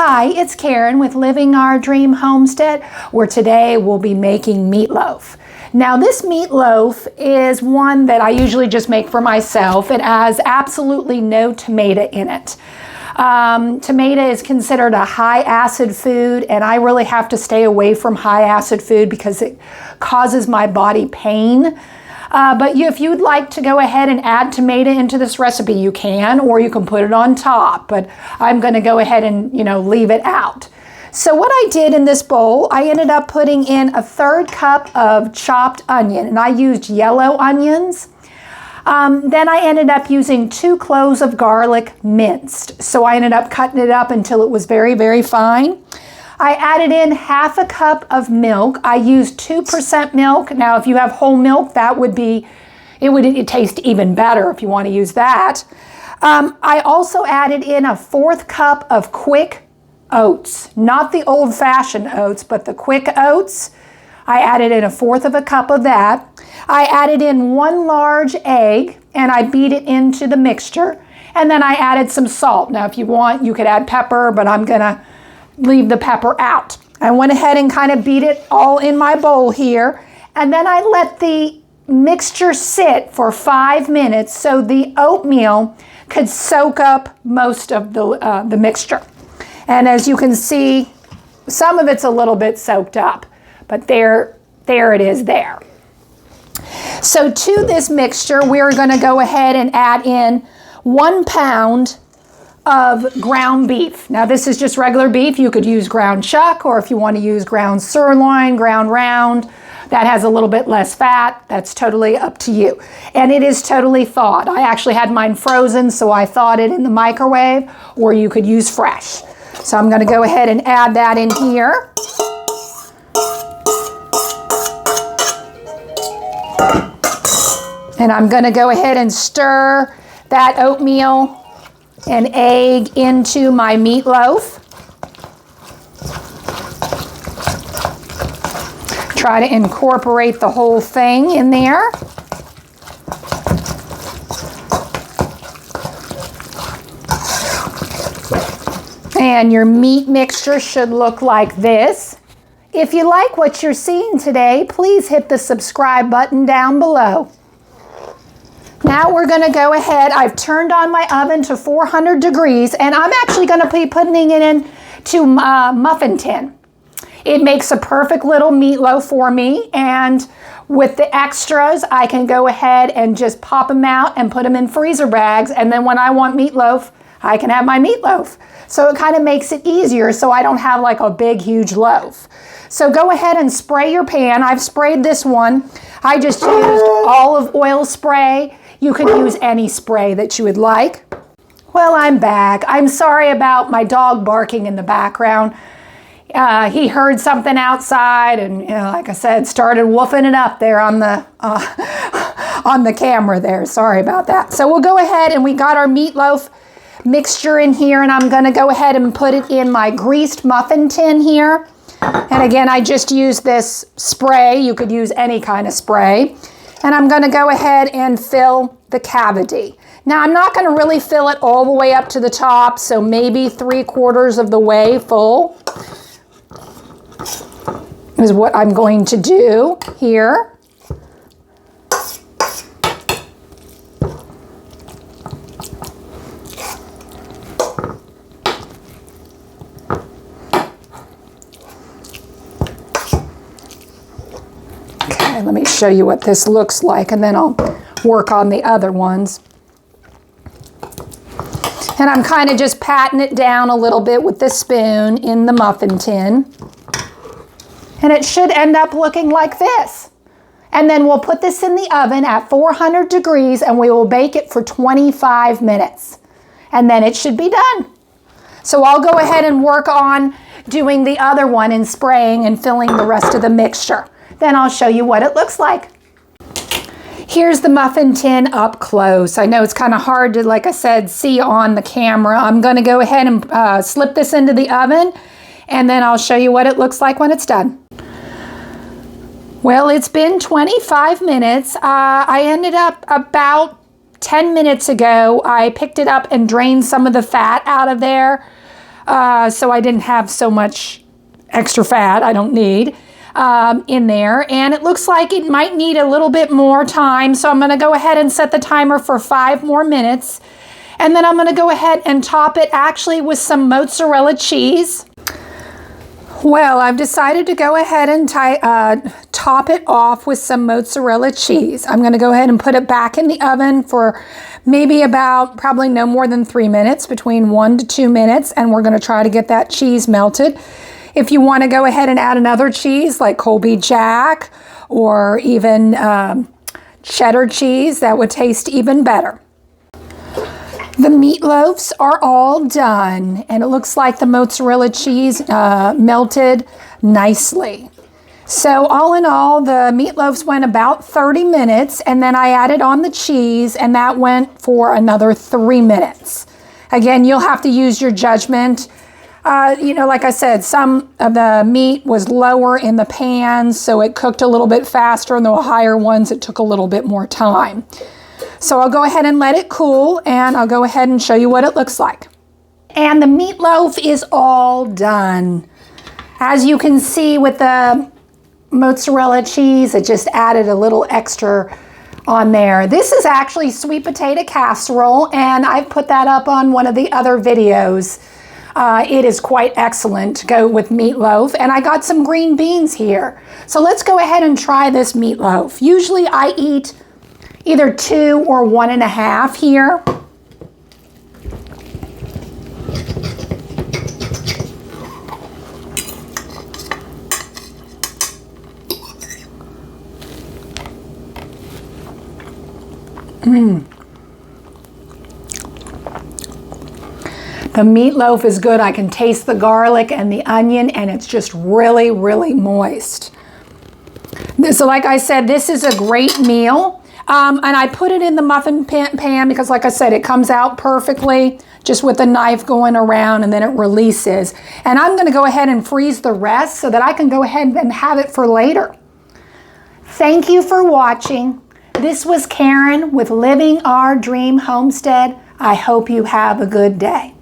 Hi, it's Karen with Living Our Dream Homestead, where today we'll be making meatloaf. Now this meatloaf is one that I usually just make for myself. It has absolutely no tomato in it. Tomato is considered a high acid food, and I really have to stay away from high acid food because it causes my body pain. But if you'd like to go ahead and add tomato into this recipe, you can, or you can put it on top, but I'm going to go ahead and, leave it out. So what I did in this bowl, I ended up putting in a 1/3 cup of chopped onion, and I used yellow onions. Then I ended up using 2 cloves of garlic minced. So I ended up cutting it up until it was very, very fine. I added in 1/2 cup of milk. I used 2% milk. Now, if you have whole milk, it taste even better if you want to use that. I also added in a 1/4 cup of quick oats, not the old-fashioned oats, but the quick oats. I added in a 1/4 cup of that. I added in 1 large egg, and I beat it into the mixture. And then I added some salt. Now, if you want, you could add pepper, but I'm going to leave the pepper out. I went ahead and kind of beat it all in my bowl here, and then I let the mixture sit for 5 minutes so the oatmeal could soak up most of the mixture. And as you can see, some of it's a little bit soaked up, but there it is there. So to this mixture, we're going to go ahead and add in 1 pound of ground beef. Now this is just regular beef. You could use ground chuck, or if you want to use ground sirloin, ground round, that has a little bit less fat. That's totally up to you. And it is totally thawed. I actually had mine frozen, so I thawed it in the microwave, or you could use fresh. So I'm going to go ahead and add that in here. And I'm going to go ahead and stir that oatmeal and egg into my meatloaf. Try to incorporate the whole thing in there. And your meat mixture should look like this. If you like what you're seeing today, please hit the subscribe button down below. Now we're going to go ahead. I've turned on my oven to 400 degrees, and I'm actually going to be putting it into a muffin tin. It makes a perfect little meatloaf for me, and with the extras, I can go ahead and just pop them out and put them in freezer bags, and then when I want meatloaf, I can have my meatloaf. So it kind of makes it easier so I don't have like a big, huge loaf. So go ahead and spray your pan. I've sprayed this one. I just used olive oil spray. You can use any spray that you would like. Well, I'm back. I'm sorry about my dog barking in the background. He heard something outside and, like I said, started woofing it up there on the camera there. Sorry about that. So we'll go ahead, and we got our meatloaf mixture in here, and I'm going to go ahead and put it in my greased muffin tin here. And again, I just used this spray. You could use any kind of spray. And I'm going to go ahead and fill the cavity. Now, I'm not going to really fill it all the way up to the top, so maybe 3/4 of the way full is what I'm going to do here. Let me show you what this looks like, and then I'll work on the other ones. And I'm kind of just patting it down a little bit with the spoon in the muffin tin. And it should end up looking like this. And then we'll put this in the oven at 400 degrees, and we will bake it for 25 minutes. And then it should be done. So I'll go ahead and work on doing the other one and spraying and filling the rest of the mixture. Then I'll show you what it looks like. Here's the muffin tin up close. I know it's kind of hard to, like I said, see on the camera. I'm going to go ahead and slip this into the oven, and then I'll show you what it looks like when it's done. Well, it's been 25 minutes. I ended up about 10 minutes ago. I picked it up and drained some of the fat out of there. so I didn't have so much extra fat I don't need in there. And it looks like it might need a little bit more time, so I'm going to go ahead and set the timer for 5 more minutes. And then I'm going to go ahead and top it actually with some mozzarella cheese. Well, I've decided to go ahead and top it off with some mozzarella cheese. I'm going to go ahead and put it back in the oven for maybe about probably no more than 3 minutes, between 1 to 2 minutes, and we're going to try to get that cheese melted. If you want to go ahead and add another cheese like Colby Jack or even cheddar cheese, that would taste even better. The meatloaves are all done, and it looks like the mozzarella cheese melted nicely. So all in all, the meatloaves went about 30 minutes, and then I added on the cheese, and that went for another 3 minutes. Again, you'll have to use your judgment. You know, like I said, some of the meat was lower in the pan, so it cooked a little bit faster, and the higher ones, it took a little bit more time. So I'll go ahead and let it cool, and I'll go ahead and show you what it looks like. And the meatloaf is all done. As you can see with the mozzarella cheese, it just added a little extra on there. This is actually sweet potato casserole, and I've put that up on one of the other videos. It is quite excellent to go with meatloaf, and I got some green beans here. So let's go ahead and try this meatloaf. Usually I eat either 2 or 1.5 here. The meatloaf is good. I can taste the garlic and the onion, and it's just really, really moist. So like I said, this is a great meal. And I put it in the muffin pan because, like I said, it comes out perfectly just with the knife going around, and then it releases. And I'm going to go ahead and freeze the rest so that I can go ahead and have it for later. Thank you for watching. This was Karen with Living Our Dream Homestead. I hope you have a good day.